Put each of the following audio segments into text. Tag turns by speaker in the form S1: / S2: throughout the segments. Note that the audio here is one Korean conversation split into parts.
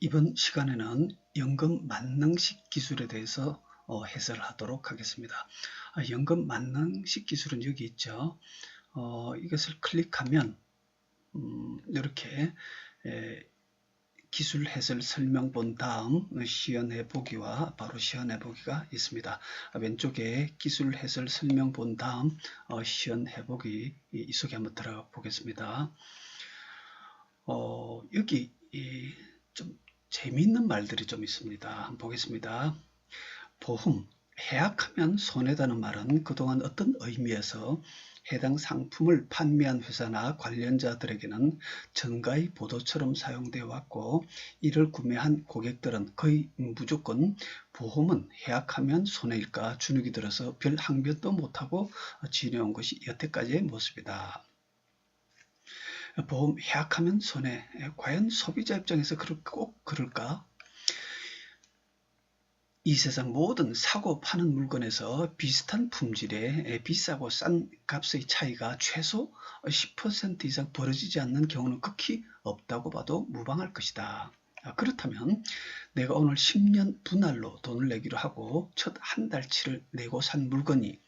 S1: 이번 시간에는 연금 만능식 기술에 대해서 해설하도록 하겠습니다. 연금 만능식 기술은 여기 있죠. 이것을 클릭하면 이렇게 기술 해설 설명 본 다음 시연해 보기와 바로 시연해 보기가 있습니다. 왼쪽에 기술 해설 설명 본 다음 시연해 보기 이 속에 한번 들어가 보겠습니다. 여기 좀 재미있는 말들이 좀 있습니다. 한번 보겠습니다. 보험, 해약하면 손해다는 말은 그동안 어떤 의미에서 해당 상품을 판매한 회사나 관련자들에게는 정가의 보도처럼 사용되어 왔고, 이를 구매한 고객들은 거의 무조건 보험은 해약하면 손해일까 주눅이 들어서 별 항변도 못하고 지내온 것이 여태까지의 모습이다. 보험 해약하면 손해. 과연 소비자 입장에서 꼭 그럴까? 이 세상 모든 사고 파는 물건에서 비슷한 품질에 비싸고 싼 값의 차이가 최소 10% 이상 벌어지지 않는 경우는 극히 없다고 봐도 무방할 것이다. 그렇다면 내가 오늘 10년 분할로 돈을 내기로 하고 첫 한 달치를 내고 산 물건이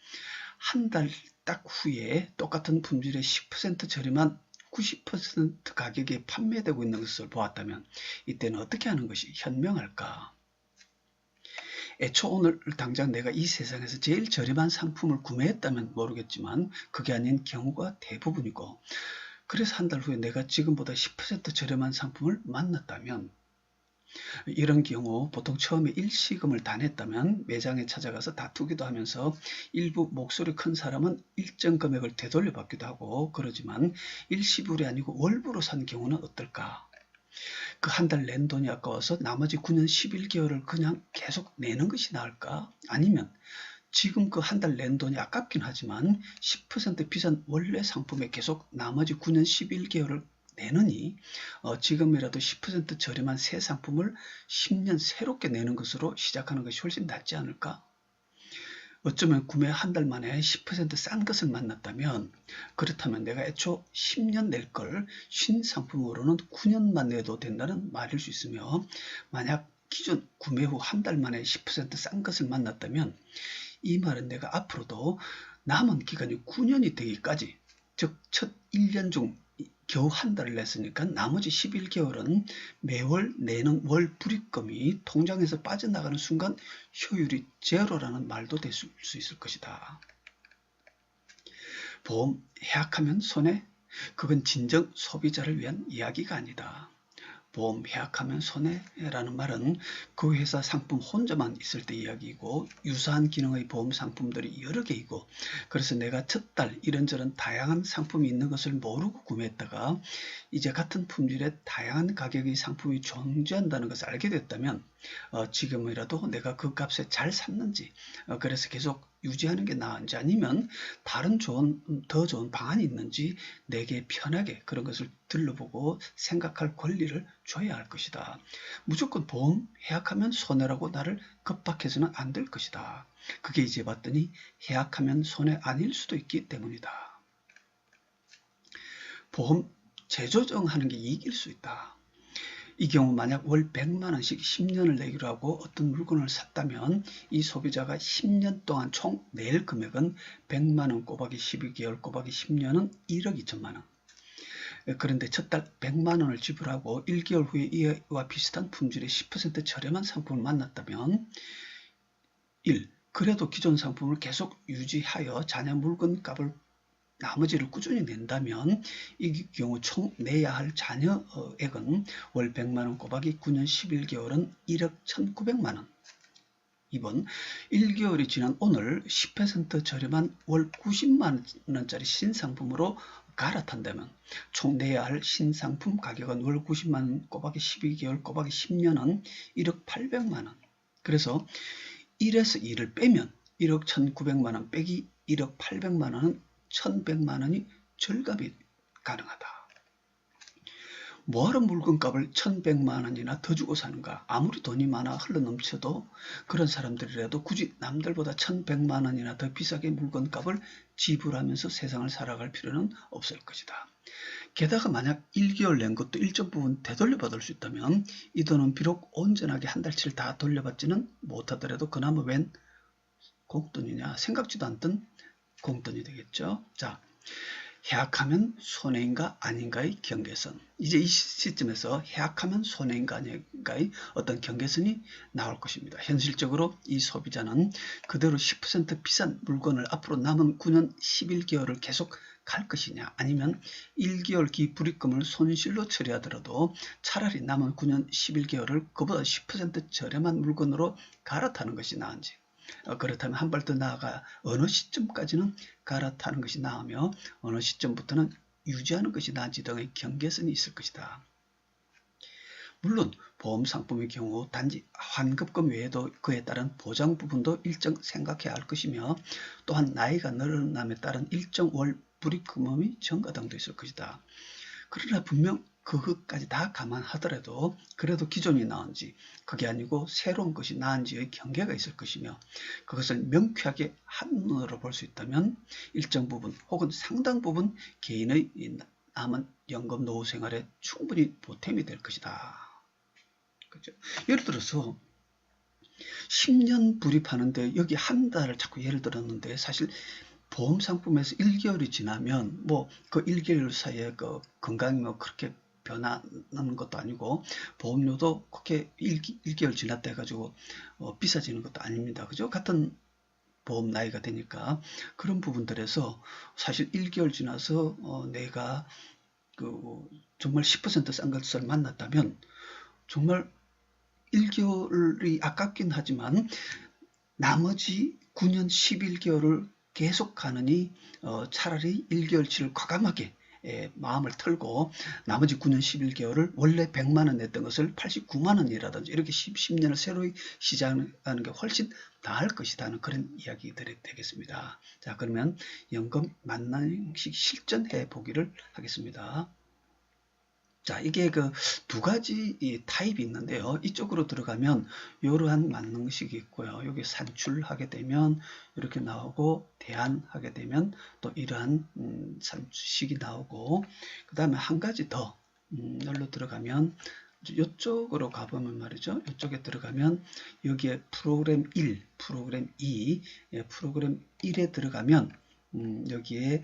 S1: 한 달 딱 후에 똑같은 품질의 10% 저렴한 90% 가격에 판매되고 있는 것을 보았다면 이때는 어떻게 하는 것이 현명할까? 애초 오늘 당장 내가 이 세상에서 제일 저렴한 상품을 구매했다면 모르겠지만 그게 아닌 경우가 대부분이고, 그래서 한 달 후에 내가 지금보다 10% 저렴한 상품을 만났다면, 이런 경우 보통 처음에 일시금을 다 냈다면 매장에 찾아가서 다투기도 하면서 일부 목소리 큰 사람은 일정 금액을 되돌려 받기도 하고 그러지만, 일시불이 아니고 월부로 산 경우는 어떨까? 그 한 달 낸 돈이 아까워서 나머지 9년 11개월을 그냥 계속 내는 것이 나을까? 아니면 지금 그 한 달 낸 돈이 아깝긴 하지만 10% 비싼 원래 상품에 계속 나머지 9년 11개월을 내느니 지금이라도 10% 저렴한 새 상품을 10년 새롭게 내는 것으로 시작하는 것이 훨씬 낫지 않을까? 어쩌면 구매 한 달 만에 10%싼 것을 만났다면, 그렇다면 내가 애초 10년 낼 걸 신상품으로는 9년만 내도 된다는 말일 수 있으며, 만약 기존 구매 후 한 달 만에 10%싼 것을 만났다면 이 말은 내가 앞으로도 남은 기간이 9년이 되기까지, 즉 첫 1년 중 겨우 한 달을 냈으니까 나머지 11개월은 매월 내는 월 불입금이 통장에서 빠져나가는 순간 효율이 제로라는 말도 될 수 있을 것이다. 보험 해약하면 손해? 그건 진정 소비자를 위한 이야기가 아니다. 보험 해약하면 손해라는 말은 그 회사 상품 혼자만 있을 때 이야기이고, 유사한 기능의 보험 상품들이 여러 개이고, 그래서 내가 첫 달 이런저런 다양한 상품이 있는 것을 모르고 구매했다가 이제 같은 품질의 다양한 가격의 상품이 존재한다는 것을 알게 됐다면 지금이라도 내가 그 값에 잘 샀는지, 그래서 계속 유지하는 게 나은지, 아니면 다른 더 좋은 방안이 있는지 내게 편하게 그런 것을 들러보고 생각할 권리를 줘야 할 것이다. 무조건 보험 해약하면 손해라고 나를 겁박해서는 안 될 것이다. 그게 이제 봤더니 해약하면 손해 아닐 수도 있기 때문이다. 보험 재조정하는 게 이익일 수 있다. 이 경우 만약 월 100만 원씩 10년을 내기로 하고 어떤 물건을 샀다면 이 소비자가 10년 동안 총 낼 금액은 100만 원 곱하기 12개월 곱하기 10년은 1억 2천만 원. 그런데 첫 달 100만 원을 지불하고 1개월 후에 이와 비슷한 품질의 10% 저렴한 상품을 만났다면, 1. 그래도 기존 상품을 계속 유지하여 자녀 물건 값을 나머지를 꾸준히 낸다면 이 경우 총 내야 할 자녀액은 월 100만 원 곱하기 9년 11개월은 1억 1,900만 원. 2번, 1개월이 지난 오늘 10% 저렴한 월 90만 원짜리 신상품으로 갈아탄다면 총 내야 할 신상품 가격은 월 90만 원 곱하기 12개월 곱하기 10년은 1억 800만 원. 그래서 1에서 2를 빼면 1억 1,900만 원 빼기 1억 800만 원은 1,100만 원이 절감이 가능하다. 뭐하러 물건값을 1,100만 원이나 더 주고 사는가? 아무리 돈이 많아 흘러넘쳐도 그런 사람들이라도 굳이 남들보다 1,100만 원이나 더 비싸게 물건값을 지불하면서 세상을 살아갈 필요는 없을 것이다. 게다가 만약 1개월 낸 것도 일정 부분 되돌려받을 수 있다면 이 돈은 비록 온전하게 한 달치를 다 돌려받지는 못하더라도 그나마 웬 공돈이냐, 생각지도 않던 공돈이 되겠죠. 자, 해약하면 손해인가 아닌가의 경계선. 이제 이 시점에서 해약하면 손해인가 아닌가의 어떤 경계선이 나올 것입니다. 현실적으로 이 소비자는 그대로 10% 비싼 물건을 앞으로 남은 9년 11개월을 계속 갈 것이냐, 아니면 1개월 기 불입금을 손실로 처리하더라도 차라리 남은 9년 11개월을 그보다 10% 저렴한 물건으로 갈아타는 것이 나은지, 그렇다면 한 발 더 나아가 어느 시점까지는 갈아타는 것이 나으며 어느 시점부터는 유지하는 것이 나은지 등의 경계선이 있을 것이다. 물론 보험 상품의 경우 단지 환급금 외에도 그에 따른 보장 부분도 일정 생각해야 할 것이며, 또한 나이가 늘어남에 따른 일정 월 불입금이 증가 등도 있을 것이다. 그러나 분명 그것까지 다 감안하더라도 그래도 기존이 나은지, 그게 아니고 새로운 것이 나은지의 경계가 있을 것이며, 그것을 명쾌하게 한눈으로 볼 수 있다면 일정 부분 혹은 상당 부분 개인의 남은 연금 노후 생활에 충분히 보탬이 될 것이다. 그렇죠? 예를 들어서 10년 불입하는데 여기 한 달을 자꾸 예를 들었는데, 사실 보험 상품에서 1개월이 지나면 뭐 그 1개월 사이에 그 건강이 뭐 그렇게 변하는 것도 아니고 보험료도 그렇게 1개월 지났다 해가지고 비싸지는 것도 아닙니다. 그죠? 같은 보험 나이가 되니까 그런 부분들에서 사실 1개월 지나서 내가 그 정말 10% 싼 것을 만났다면 정말 1개월이 아깝긴 하지만 나머지 9년 11개월을 계속 가느니 차라리 1개월치를 과감하게 마음을 털고 나머지 9년 11개월을 원래 100만원 냈던 것을 89만원이라든지 이렇게 10년을 새로이 시작하는 게 훨씬 나을 것이라는 그런 이야기들이 되겠습니다. 자, 그러면 연금 만능식 실전해 보기를 하겠습니다. 자, 이게 그 두 가지 타입이 있는데요. 이쪽으로 들어가면 이러한 만능식이 있고요. 여기 산출하게 되면 이렇게 나오고, 대안하게 되면 또 이러한 산식이 나오고, 그 다음에 한 가지 더 여기로 들어가면 이쪽으로 가보면 말이죠. 이쪽에 들어가면 여기에 프로그램 1, 프로그램 2, 프로그램 1에 들어가면 여기에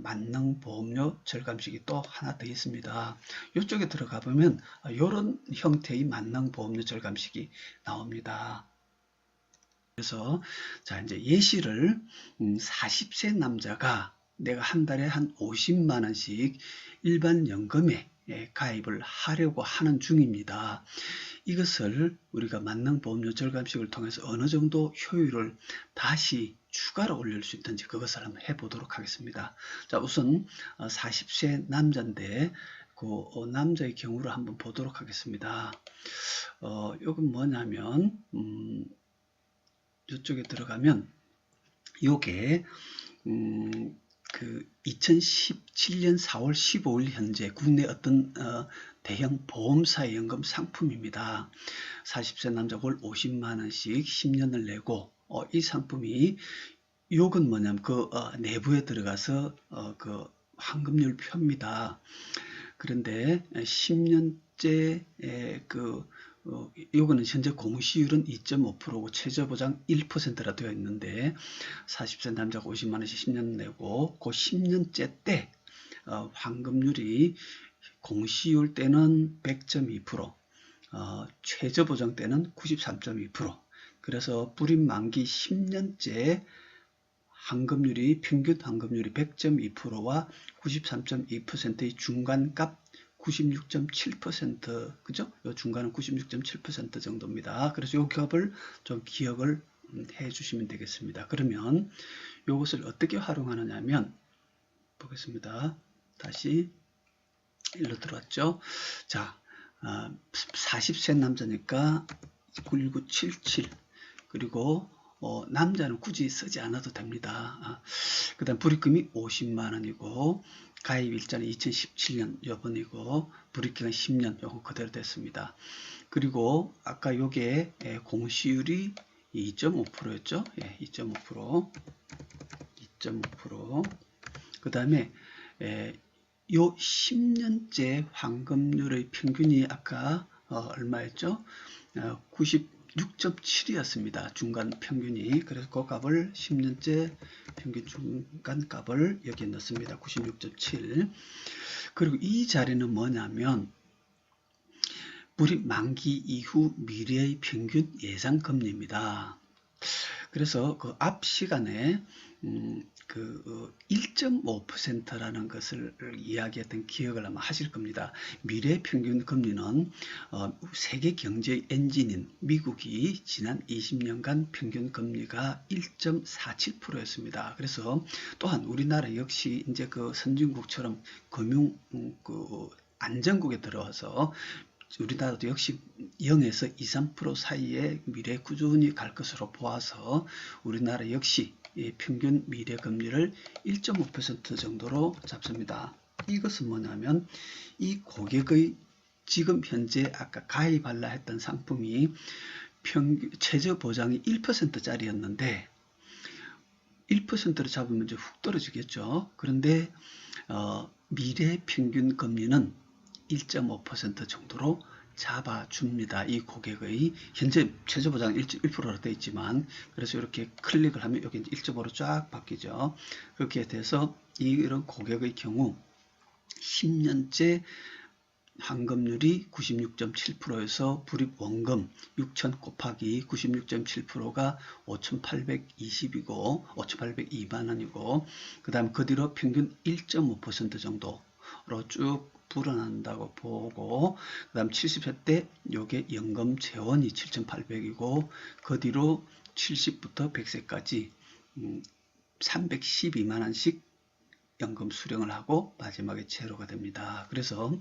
S1: 만능 보험료 절감식이 또 하나 더 있습니다. 이쪽에 들어가 보면 이런 형태의 만능 보험료 절감식이 나옵니다. 그래서 자, 이제 예시를 40세 남자가 내가 한 달에 한 50만 원씩 일반 연금에 가입을 하려고 하는 중입니다. 이것을 우리가 만능 보험료 절감식을 통해서 어느 정도 효율을 다시 추가로 올릴 수 있는지 그것을 한번 해보도록 하겠습니다. 자, 우선 40세 남자인데 그 남자의 경우를 한번 보도록 하겠습니다. 이건 뭐냐면 이쪽에 들어가면 요게 그 2017년 4월 15일 현재 국내 어떤 대형 보험사의 연금 상품입니다. 40세 남자 월 50만원씩 10년을 내고 이 상품이 요건 뭐냐면 그 내부에 들어가서 그 환급률 표입니다. 그런데 10년째 그 요거는 현재 공시율은 2.5%고 최저보장 1%라 되어 있는데 40세 남자가 50만원씩 10년 내고 그 10년째 때 환급률이 공시율 때는 100.2%, 최저보장 때는 93.2%. 그래서 불입 만기 10년째 환급률이 평균 환급률이 100.2%와 93.2%의 중간값 96.7%, 그죠? 이 중간은 96.7% 정도입니다. 그래서 이 값을 좀 기억을 해 주시면 되겠습니다. 그러면 이것을 어떻게 활용하느냐 하면 보겠습니다. 다시 일로 들어왔죠. 자, 40세 남자니까 1977, 그리고 남자는 굳이 쓰지 않아도 됩니다. 그 다음 불입금이 50만원이고 가입 일자는 2017년 요번이고 불입기간 10년 요거 그대로 됐습니다. 그리고 아까 요게 공시율이 2.5%였죠. 2.5%. 그 다음에 요 10년째 환급률의 평균이 아까 얼마였죠? 96.7이었습니다. 중간 평균이. 그래서 그 값을 10년째 평균 중간 값을 여기에 넣습니다. 96.7. 그리고 이 자리는 뭐냐면 불입 만기 이후 미래의 평균 예상 금리입니다. 그래서 그 앞 시간에 1.5%라는 것을 이야기했던 기억을 아마 하실 겁니다. 미래 평균 금리는 세계 경제의 엔진인 미국이 지난 20년간 평균 금리가 1.47%였습니다. 그래서 또한 우리나라 역시 이제 그 선진국처럼 금융 안정국에 들어와서 우리나라도 역시 0에서 2, 3% 사이에 미래 꾸준히 갈 것으로 보아서 우리나라 역시 평균 미래 금리를 1.5% 정도로 잡습니다. 이것은 뭐냐면 이 고객의 지금 현재 아까 가입하려 했던 상품이 최저 보장이 1%짜리였는데 1%로 잡으면 이제 훅 떨어지겠죠. 그런데 미래 평균 금리는 1.5% 정도로 잡아줍니다. 이 고객의 현재 최저 보장 1%로 되어 있지만 그래서 이렇게 클릭을 하면 여기 1.5로 쫙 바뀌죠. 그렇게 돼서 이런 고객의 경우 10년째 환급률이 96.7%에서 불입 원금 6천 곱하기 96.7%가 5,820이고 5,802만 원이고 그 다음 그 뒤로 평균 1.5% 정도로 쭉 불어난다고 보고 그 다음 70세 때 요게 연금 재원이 7,800이고 그 뒤로 70부터 100세까지 312만 원씩 연금 수령을 하고 마지막에 제로가 됩니다. 그래서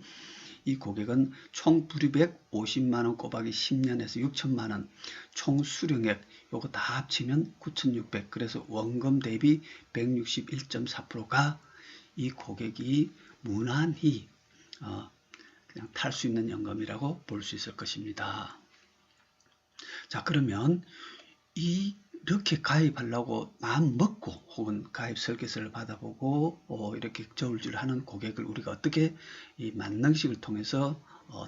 S1: 이 고객은 총 불입액 50만원 곱하기 10년에서 6천만원 총 수령액 요거 다 합치면 9,600 그래서 원금 대비 161.4%가 이 고객이 무난히 그냥 탈 수 있는 연금이라고 볼 수 있을 것입니다. 자, 그러면 이렇게 가입하려고 마음 먹고 혹은 가입 설계서를 받아보고 이렇게 저울질하는 고객을 우리가 어떻게 이 만능식을 통해서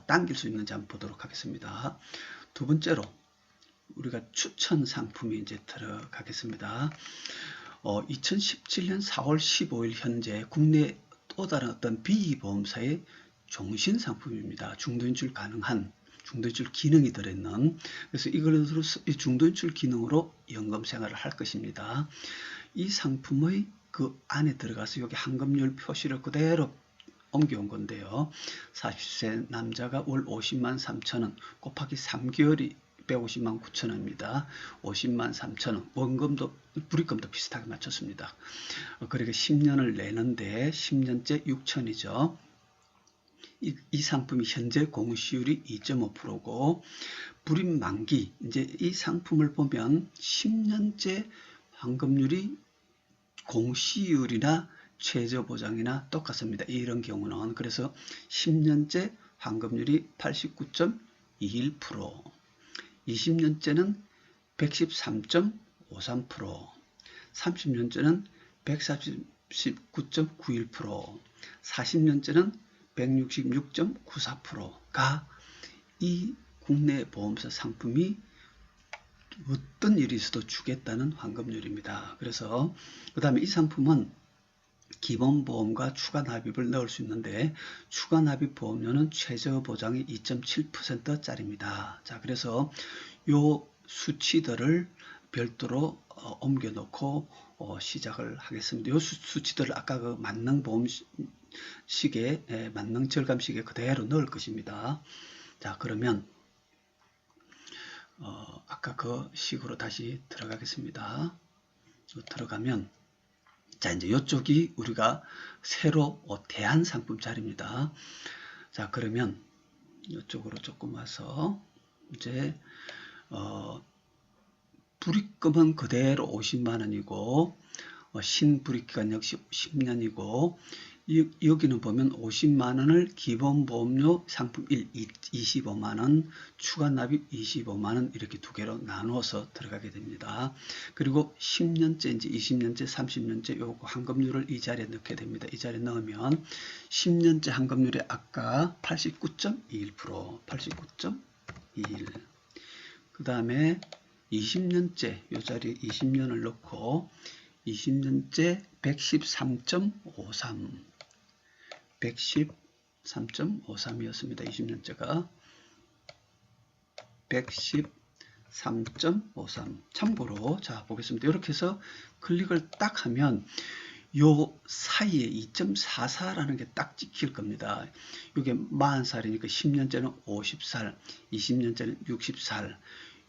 S1: 당길 수 있는지 한번 보도록 하겠습니다. 두 번째로 우리가 추천 상품이 이제 들어가겠습니다. 2017년 4월 15일 현재 국내 또 다른 어떤 비보험사의 종신 상품입니다. 중도인출 가능한 중도인출 기능이 들어있는 그래서 이걸로 중도인출 기능으로 연금 생활을 할 것입니다. 이 상품의 그 안에 들어가서 여기 환급률 표시를 그대로 옮겨온 건데요. 40세 남자가 월 50만 3천원 곱하기 3개월이 150만 9천원입니다. 50만 3천원 원금도 불입금도 비슷하게 맞췄습니다. 그러니까 10년을 내는데 10년째 6천이죠. 이 상품이 현재 공시율이 2.5%고 불입 만기 이제 이 상품을 보면 10년째 환급률이 공시율이나 최저 보장이나 똑같습니다. 이런 경우는 그래서 10년째 환급률이 89.21% 20년째는 113.53% 30년째는 149.91% 40년째는 166.94%가 이 국내 보험사 상품이 어떤 일이 있어도 주겠다는 환급률입니다. 그래서 그 다음에 이 상품은 기본보험과 추가납입을 넣을 수 있는데 추가납입 보험료는 최저 보장이 2.7%짜리입니다. 자, 그래서 요 수치들을 별도로 옮겨 놓고 시작을 하겠습니다. 요 수치들을 아까 그 만능보험식에 만능절감식에 그대로 넣을 것입니다. 자, 그러면 아까 그 식으로 다시 들어가겠습니다. 들어가면 자, 이제 이쪽이 우리가 새로 대한 상품 자리입니다. 자, 그러면 이쪽으로 조금 와서 이제 불입금은 그대로 50만 원이고 신불입기간 역시 10년이고 여기는 보면 50만 원을 기본보험료 상품 1 25만 원, 추가 납입 25만 원 이렇게 두 개로 나누어서 들어가게 됩니다. 그리고 10년째인지 20년째, 30년째 요거 환급률을 이 자리에 넣게 됩니다. 이 자리에 넣으면 10년째 환급률이 아까 89.21%, 89.21. 그 다음에 20년째 이 자리에 20년을 넣고 20년째 113.53 113.53이었습니다. 20년째가 113.53. 참고로 자 보겠습니다. 이렇게 해서 클릭을 딱 하면 요 사이에 2.44라는 게 딱 찍힐 겁니다. 이게 40살이니까 10년째는 50살, 20년째는 60살.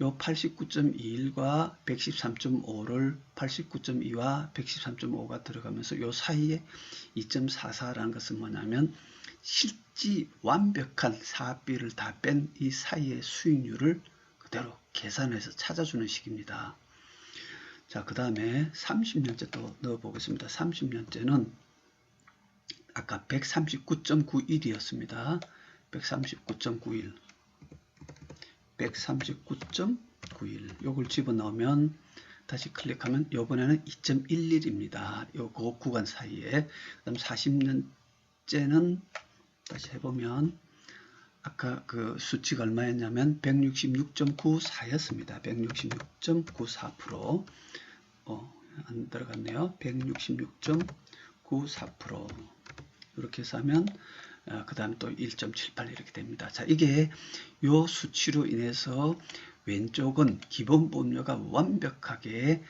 S1: 요 89.21과 113.5를 89.2와 113.5가 들어가면서 요 사이에 2.44라는 것은 뭐냐면 실지 완벽한 사업비를 다 뺀 이 사이의 수익률을 그대로 계산해서 찾아주는 식입니다. 자, 그 다음에 30년째 또 넣어보겠습니다. 30년째는 아까 139.91이었습니다. 139.91 139.91 요걸 집어넣으면 다시 클릭하면 요번에는 2.11입니다. 요 구간 사이에. 그 다음 40년째는 다시 해보면 아까 그 수치가 얼마였냐면 166.94였습니다. 166.94%. 안 들어갔네요. 166.94%. 이렇게 해서 하면 그 다음에 또 1.78 이렇게 됩니다. 자, 이게 요 수치로 인해서 왼쪽은 기본보험료가 완벽하게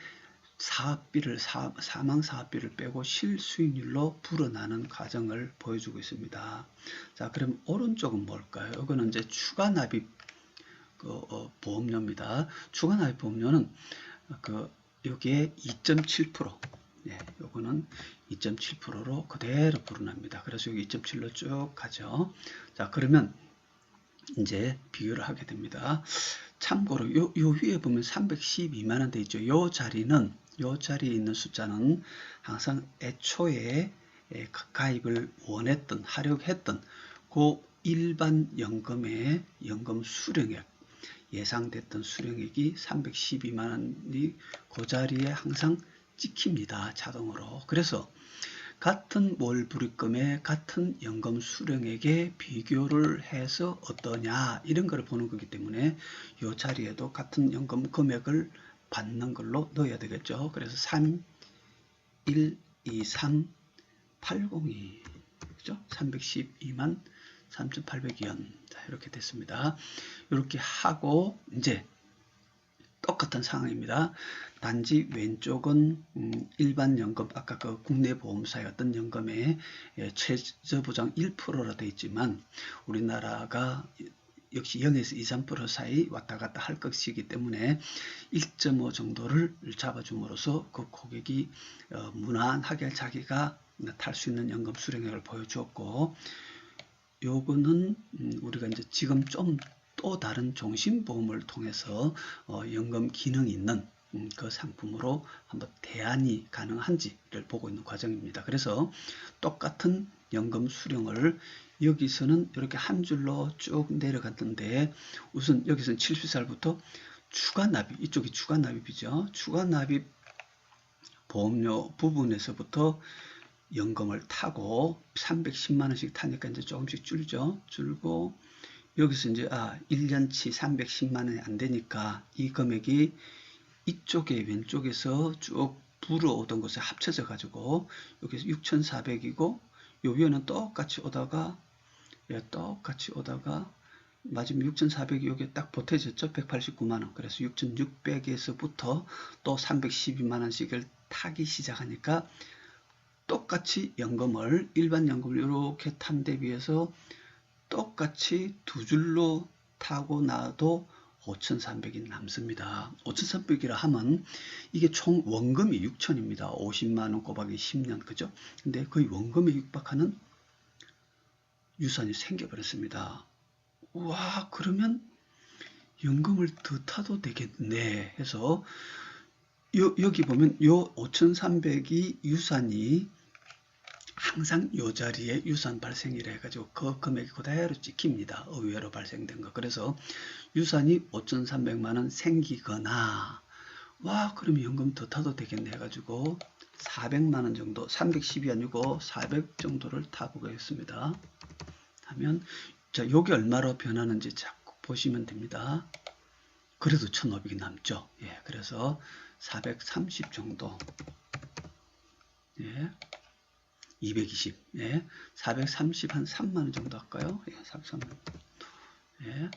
S1: 사업비를 사망 사업비를 빼고 실수익률로 불어나는 과정을 보여주고 있습니다. 자, 그럼 오른쪽은 뭘까요? 이거는 이제 추가 납입 보험료입니다. 추가 납입 보험료는 여기에 2.7%. 예, 요거는 2.7%로 그대로 불어납니다. 그래서 여기 2.7로 쭉 가죠. 자, 그러면 이제 비교를 하게 됩니다. 참고로 요 위에 보면 312만원 돼 있죠. 요 자리에 있는 숫자는 항상 애초에 가입을 원했던, 하려고 했던 그 일반 연금의 연금 수령액, 예상됐던 수령액이 312만원이 그 자리에 항상 찍힙니다. 자동으로. 그래서 같은 월불입금에 같은 연금 수령액에 비교를 해서 어떠냐 이런 걸 보는 거기 때문에 이 자리에도 같은 연금 금액을 받는 걸로 넣어야 되겠죠. 그래서 3123 802 그죠? 312만 3,800원 이렇게 됐습니다. 이렇게 하고 이제 똑같은 상황입니다. 단지 왼쪽은 일반 연금, 아까 그 국내 보험사였던 연금의 최저보장 1%로 되어 있지만 우리나라가 역시 0에서 2, 3% 사이 왔다 갔다 할 것이기 때문에 1.5 정도를 잡아줌으로써 그 고객이 무난하게 자기가 탈 수 있는 연금 수령액을 보여주었고, 요거는 우리가 이제 지금 좀 또 다른 종신보험을 통해서 연금 기능이 있는 그 상품으로 한번 대안이 가능한지를 보고 있는 과정입니다. 그래서 똑같은 연금 수령을 여기서는 이렇게 한 줄로 쭉 내려갔는데 우선 여기서는 70살부터 추가 납입, 이쪽이 추가 납입이죠. 추가 납입 보험료 부분에서부터 연금을 타고 310만원씩 타니까 이제 조금씩 줄고 여기서 이제 1년치 310만원이 안 되니까 이 금액이 이쪽에 왼쪽에서 쭉 불어오던 것에 합쳐져 가지고 여기서 6,400이고 요 위에는 똑같이 오다가 마지막 6,400이 여기에 딱 보태졌죠. 189만원. 그래서 6,600에서부터 또 312만원씩을 타기 시작하니까 똑같이 연금을 일반 연금을 이렇게 탄 데 비해서 똑같이 두 줄로 타고 나도 5,300이 남습니다. 5,300이라 하면 이게 총 원금이 6,000입니다. 50만원 곱하기 10년 그죠? 근데 거의 원금에 육박하는 유산이 생겨버렸습니다. 와, 그러면 연금을 더 타도 되겠네 해서 여기 보면 요 5,300이 유산이 항상 요 자리에 유산 발생이라 해가지고 그 금액이 그대로 찍힙니다. 의외로 발생된 거. 그래서 유산이 5,300만 원 생기거나 와 그러면 연금 더 타도 되겠네 해가지고 400만 원 정도 310이 아니고 400 정도를 타보겠습니다. 하면 자 요게 얼마로 변하는지 자꾸 보시면 됩니다. 그래도 1,500이 남죠. 예, 그래서 430 정도. 예. 220. 예. 430 한 3만 원 정도 할까요? 예, 430. 예.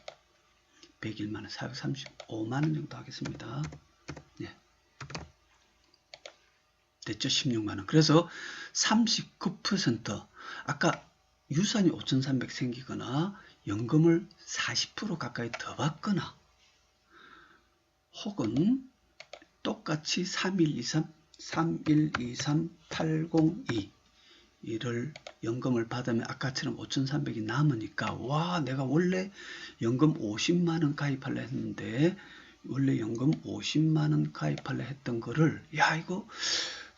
S1: 101만 원, 435만 원 정도 하겠습니다. 예. 됐죠? 16만 원. 그래서 39% 아까 유산이 5,300 생기거나 연금을 40% 가까이 더 받거나 혹은 똑같이 3123802 이를 연금을 받으면 아까처럼 5,300이 남으니까 와 내가 원래 연금 50만원 가입하려 했는데 원래 연금 50만원 가입하려 했던 거를 야 이거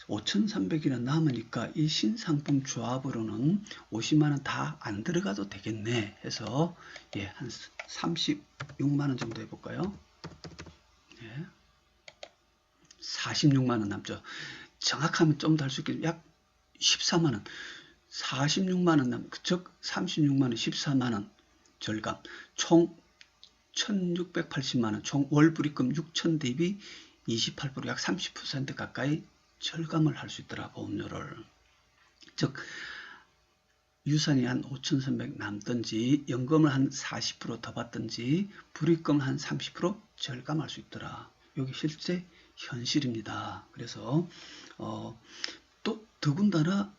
S1: 5,300이나 남으니까 이 신상품 조합으로는 50만원 다 안 들어가도 되겠네 해서 예, 한 36만원 정도 해볼까요? 예. 46만원 남죠. 정확하면 좀 더 할 수 있겠지만 약 14만원 46만원 남, 즉 36만원 14만원 절감 총 1680만원 총 월불입금 6,000 대비 28% 약 30% 가까이 절감을 할 수 있더라 보험료를. 즉 유산이 한 5,300 남든지 연금을 한 40% 더 받든지 불입금을 한 30% 절감할 수 있더라. 여기 실제 현실입니다. 그래서 또 더군다나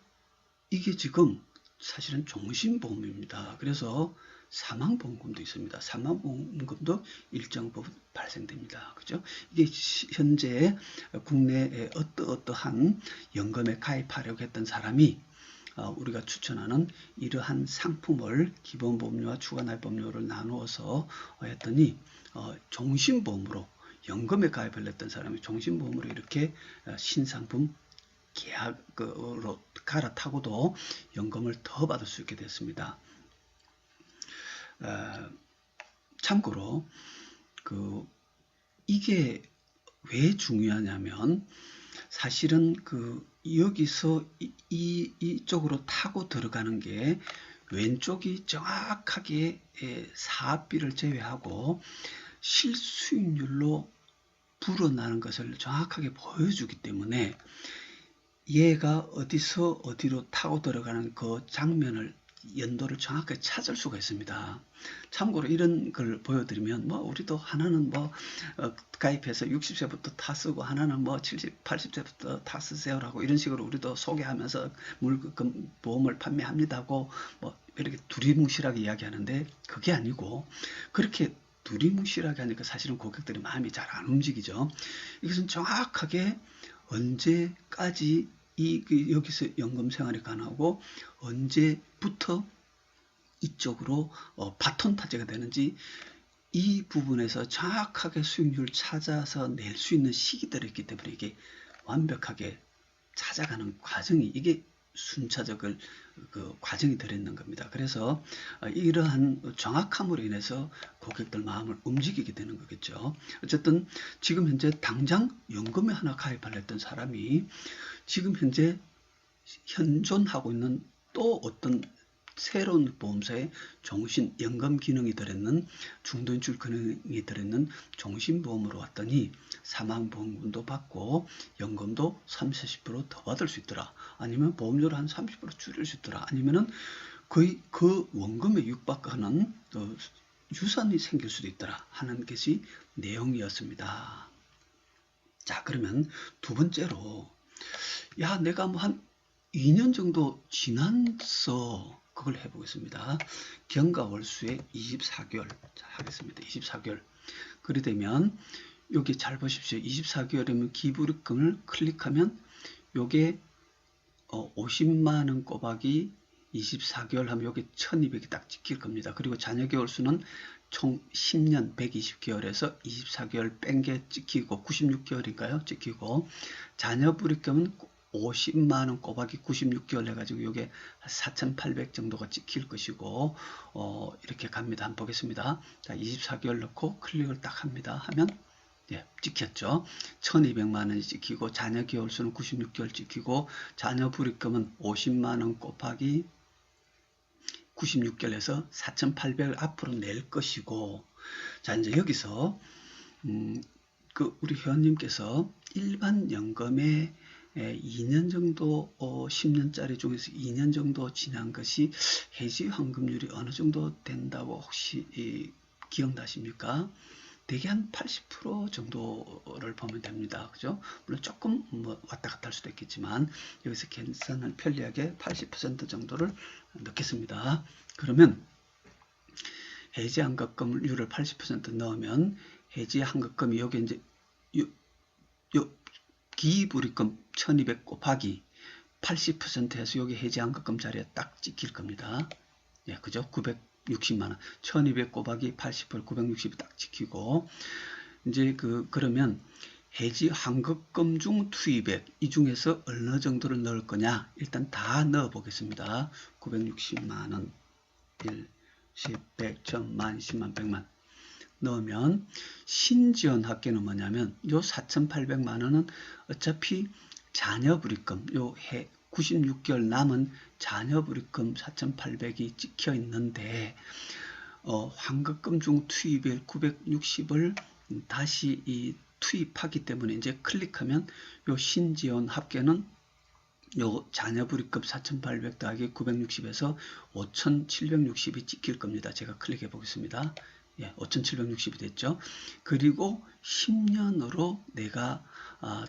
S1: 이게 지금 사실은 종신보험입니다. 그래서 사망보험금도 있습니다. 사망보험금도 일정 부분 발생됩니다. 그죠? 이게 현재 국내에 어떠한 연금에 가입하려고 했던 사람이 우리가 추천하는 이러한 상품을 기본보험료와 추가납입보험료를 나누어서 했더니 종신보험으로 연금에 가입을 했던 사람이 종신보험으로 이렇게 신상품 계약으로 갈아타고도 연금을 더 받을 수 있게 됐습니다. 참고로 이게 왜 중요하냐면 사실은 여기서 이쪽으로 타고 들어가는 게 왼쪽이 정확하게 사업비를 제외하고 실수익률로 불어나는 것을 정확하게 보여주기 때문에 얘가 어디서 어디로 타고 들어가는 그 장면을 연도를 정확하게 찾을 수가 있습니다. 참고로 이런 걸 보여드리면 우리도 하나는 가입해서 60세부터 타 쓰고 하나는 70, 80세부터 타 쓰세요라고 이런 식으로 우리도 소개하면서 물금 보험을 판매합니다고 이렇게 두리뭉실하게 이야기하는데 그게 아니고 그렇게 두리뭉실하게 하니까 사실은 고객들의 마음이 잘 안 움직이죠. 이것은 정확하게 언제까지 여기서 연금 생활이 가능하고 언제부터 이쪽으로 바톤 타제가 되는지 이 부분에서 정확하게 수익률을 찾아서 낼 수 있는 시기들이 있기 때문에 이게 완벽하게 찾아가는 과정이 이게 순차적 과정이 들어있는 겁니다. 그래서 이러한 정확함으로 인해서 고객들 마음을 움직이게 되는 거겠죠. 어쨌든 지금 현재 당장 연금에 하나 가입하려 했던 사람이 지금 현재 현존하고 있는 또 어떤 새로운 보험사의 종신연금 기능이 들어있는 중도인출 기능이 들어있는 종신보험으로 왔더니 사망보험금도 받고 연금도 30, 40% 더 받을 수 있더라. 아니면 보험료를 한 30% 줄일 수 있더라. 아니면은 거의 그 원금에 육박하는 유산이 생길 수도 있더라 하는 것이 내용이었습니다. 자 그러면 두 번째로 야 내가 한 2년 정도 지났어 그걸 해보겠습니다. 경과월수의 24개월 하겠습니다. 24개월 그리 되면 여기 잘 보십시오. 24개월이면 기부입금을 클릭하면 요게 50만원 꼬박이 24개월 하면 여기 1200이 딱 찍힐 겁니다. 그리고 잔여개월 수는 총 10년 120개월에서 24개월 뺀 게 찍히고 96개월인가요? 찍히고 잔여불입금은 50만원 곱하기 96개월 해가지고 요게 4,800 정도가 찍힐 것이고, 이렇게 갑니다. 한번 보겠습니다. 자, 24개월 넣고 클릭을 딱 합니다. 하면, 예, 찍혔죠. 1200만원이 찍히고, 자녀 개월수는 96개월 찍히고, 자녀 불입금은 50만원 곱하기 96개월에서 4,800을 앞으로 낼 것이고, 자, 이제 여기서, 우리 회원님께서 일반 연금에 2년 정도 10년짜리 중에서 2년 정도 지난 것이 해지 환급률이 어느 정도 된다고 혹시 기억나십니까? 대개 한 80% 정도를 보면 됩니다. 그죠? 물론 조금 뭐 왔다 갔다 할 수도 있겠지만 여기서 계산을 편리하게 80% 정도를 넣겠습니다. 그러면 해지 환급금률을 80% 넣으면 해지 환급금이 여기 이제 요 기불입금 1200 곱하기 80% 해서 여기 해지 환급금 자리에 딱 찍힐 겁니다. 예, 그죠? 960만원. 1200 곱하기 80을 960이 딱 찍히고, 이제 그러면 해지 환급금 중 투입액, 이 중에서 어느 정도를 넣을 거냐? 일단 다 넣어 보겠습니다. 960만원, 1, 10, 100, 1000만, 10만, 100만. 넣으면 신지원 합계는 뭐냐면 요 4,800만원은 어차피 자녀 불입금 요 해 96개월 남은 자녀 불입금 4,800이 찍혀 있는데 환급금 중 투입일 960을 다시 투입하기 때문에 이제 클릭하면 요 신지원 합계는 요 자녀 불입금 4,800 더하기 960에서 5,760이 찍힐 겁니다. 제가 클릭해 보겠습니다. 예, 5,760이 됐죠. 그리고 10년으로 내가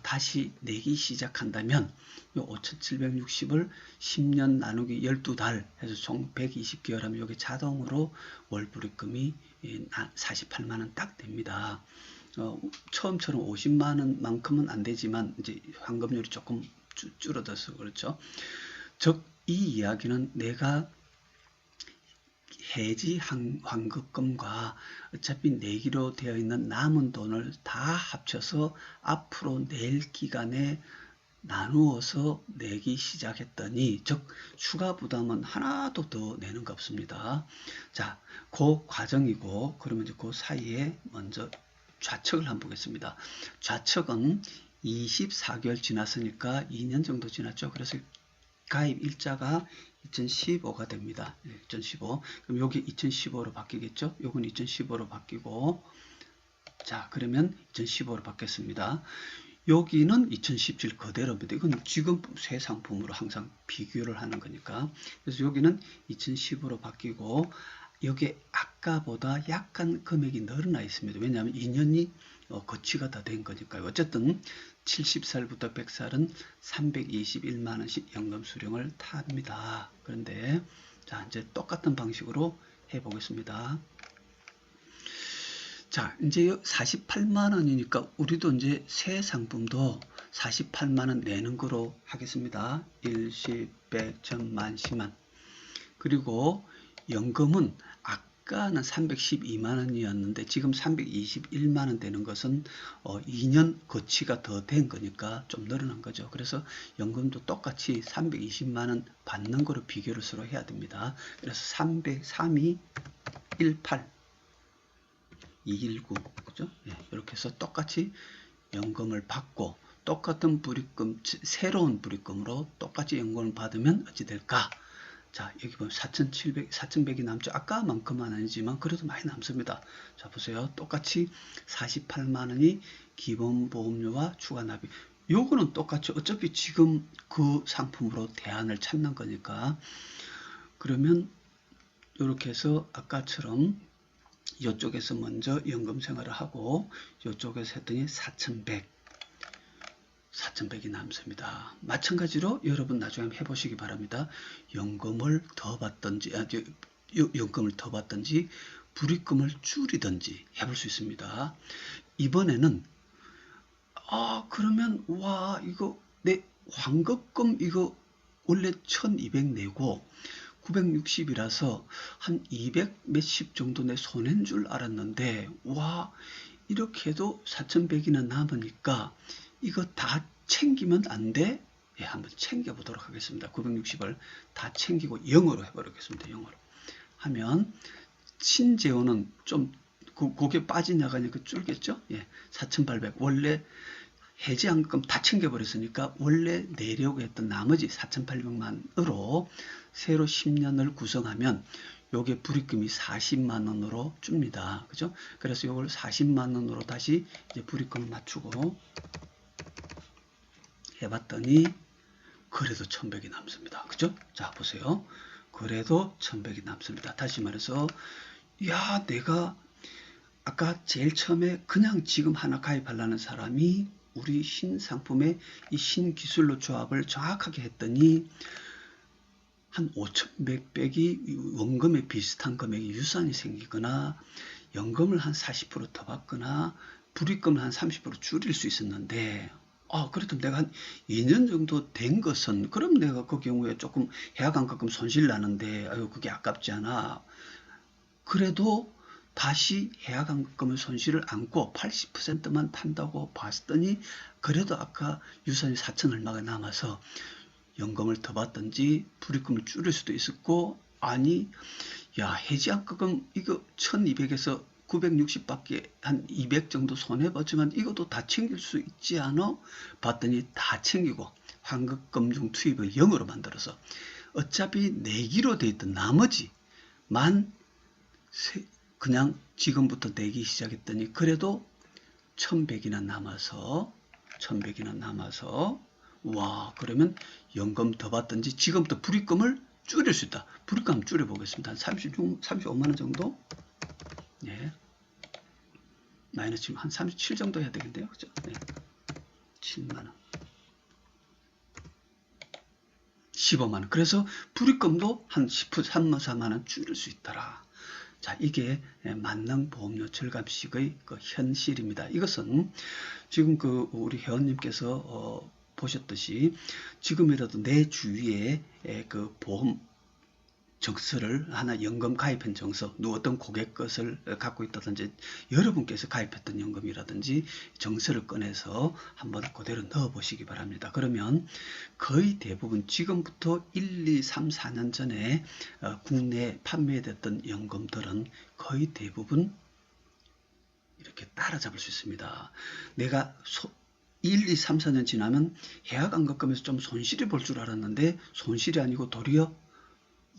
S1: 다시 내기 시작한다면 이 5,760을 10년 나누기 12달 해서 총 120개월 하면 이게 자동으로 월불입금이 48만원 딱 됩니다. 처음처럼 50만원만큼은 안 되지만 이제 환급률이 조금 줄어들어서 그렇죠. 즉 이 이야기는 내가 해지 환급금과 어차피 내기로 되어 있는 남은 돈을 다 합쳐서 앞으로 낼 기간에 나누어서 내기 시작했더니, 즉 추가 부담은 하나도 더 내는 거 없습니다. 자, 그 과정이고, 그러면 이제 그 사이에 먼저 좌측을 한번 보겠습니다. 좌측은 24개월 지났으니까 2년 정도 지났죠. 그래서 가입 일자가 2015가 됩니다. 2015. 그럼 여기 2015로 바뀌겠죠? 요건 2015로 바뀌고, 자, 그러면 2015로 바뀌었습니다. 여기는 2017 그대로입니다. 이건 지금 새 상품으로 항상 비교를 하는 거니까. 그래서 여기는 2015로 바뀌고, 여기 아까보다 약간 금액이 늘어나 있습니다. 왜냐하면 2년이 거치가 다 된 거니까요. 어쨌든 70살부터 100살은 321만원씩 연금 수령을 탑니다. 그런데 자, 이제 똑같은 방식으로 해보겠습니다. 자, 이제 48만원이니까 우리도 이제 새 상품도 48만원 내는 거로 하겠습니다. 1, 10, 100, 1000만, 10만. 그리고 연금은 아까는 312만원이었는데 지금 321만원 되는 것은 2년 거치가 더 된 거니까 좀 늘어난 거죠. 그래서 연금도 똑같이 320만원 받는 거로 비교를 서로 해야 됩니다. 그래서 303이 18 219 그죠? 네, 이렇게 해서 똑같이 연금을 받고 똑같은 불입금, 새로운 불입금으로 똑같이 연금을 받으면 어찌 될까? 자, 여기 보면 4,100이 남죠. 아까만큼은 아니지만 그래도 많이 남습니다. 자, 보세요. 똑같이 48만원이 기본보험료와 추가납입. 요거는 똑같죠. 어차피 지금 그 상품으로 대안을 찾는 거니까. 그러면 이렇게 해서 아까처럼 이쪽에서 먼저 연금 생활을 하고 이쪽에서 했더니 4,100이 남습니다. 마찬가지로 여러분 나중에 한번 해보시기 바랍니다. 연금을 더 받든지 불입금을 줄이든지 해볼 수 있습니다. 이번에는 그러면 와 이거 내 환급금 이거 원래 1200 내고 960이라서 한 200 몇십 정도 내 손해인 줄 알았는데 와 이렇게 해도 4,100이나 남으니까 이거 다 챙기면 안 돼? 예, 한번 챙겨보도록 하겠습니다. 960을 다 챙기고 0으로 해버리겠습니다. 0으로 하면 신재원은 좀 그게 빠지나가니까 줄겠죠. 예, 4,800 원래 해지한금 다 챙겨버렸으니까 원래 내려고 했던 나머지 4,800만으로 새로 10년을 구성하면 요게 불입금이 40만 원으로 줍니다. 그죠? 그래서 요걸 40만 원으로 다시 이제 불입금을 맞추고 해봤더니 그래도 1,100이 남습니다. 그죠? 자, 보세요. 그래도 1,100이 남습니다. 다시 말해서 야, 내가 아까 제일 처음에 그냥 지금 하나 가입하려는 사람이 우리 신상품의 이 신기술로 조합을 정확하게 했더니 한 5,100백이 원금에 비슷한 금액이 유산이 생기거나 연금을 한 40% 더 받거나 불입금을 한 30% 줄일 수 있었는데 그래도 내가 한 2년 정도 된 것은 그럼 내가 그 경우에 조금 해약환급금 손실 나는데 아유 그게 아깝지 않아. 그래도 다시 해약환급금의 손실을 안고 80%만 판다고 봤더니 그래도 아까 유산이 4천 얼마가 남아서 연금을 더 받든지 불입금을 줄일 수도 있었고 아니 야 해지환급금 이거 1200에서 960밖에 한 200 정도 손해봤지만 이것도 다 챙길 수 있지 않아? 봤더니 다 챙기고 환급금 중 투입을 0으로 만들어서 어차피 내기로 돼 있던 나머지만 그냥 지금부터 내기 시작했더니 그래도 1,100이나 남아서 와 그러면 연금 더 받든지 지금부터 불입금을 줄일 수 있다. 불입금 줄여보겠습니다. 한 35만원 정도? 예. 마이너스 지금 한 37 정도 해야 되겠는데요. 그죠? 네. 7만원. 15만원. 그래서 불입금도 한 13만원 줄일 수 있더라. 자, 이게 만능보험료 절감식의 그 현실입니다. 이것은 지금 우리 회원님께서 보셨듯이 지금이라도 내 주위에 그 보험 정서를 하나 연금 가입한 정서, 어떤 고객 것을 갖고 있다든지 여러분께서 가입했던 연금이라든지 정서를 꺼내서 한번 그대로 넣어 보시기 바랍니다. 그러면 거의 대부분 지금부터 1, 2, 3, 4년 전에 국내에 판매됐던 연금들은 거의 대부분 이렇게 따라잡을 수 있습니다. 내가 1, 2, 3, 4년 지나면 해약환급금에서 좀 손실이 볼 줄 알았는데 손실이 아니고 도리어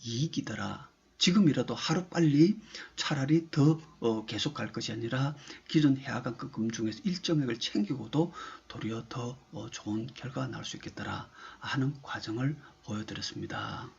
S1: 이익이더라. 지금이라도 하루빨리 차라리 더 계속 갈 것이 아니라 기존 해약환급금 중에서 일정액을 챙기고도 도리어 더 좋은 결과가 나올 수 있겠더라 하는 과정을 보여드렸습니다.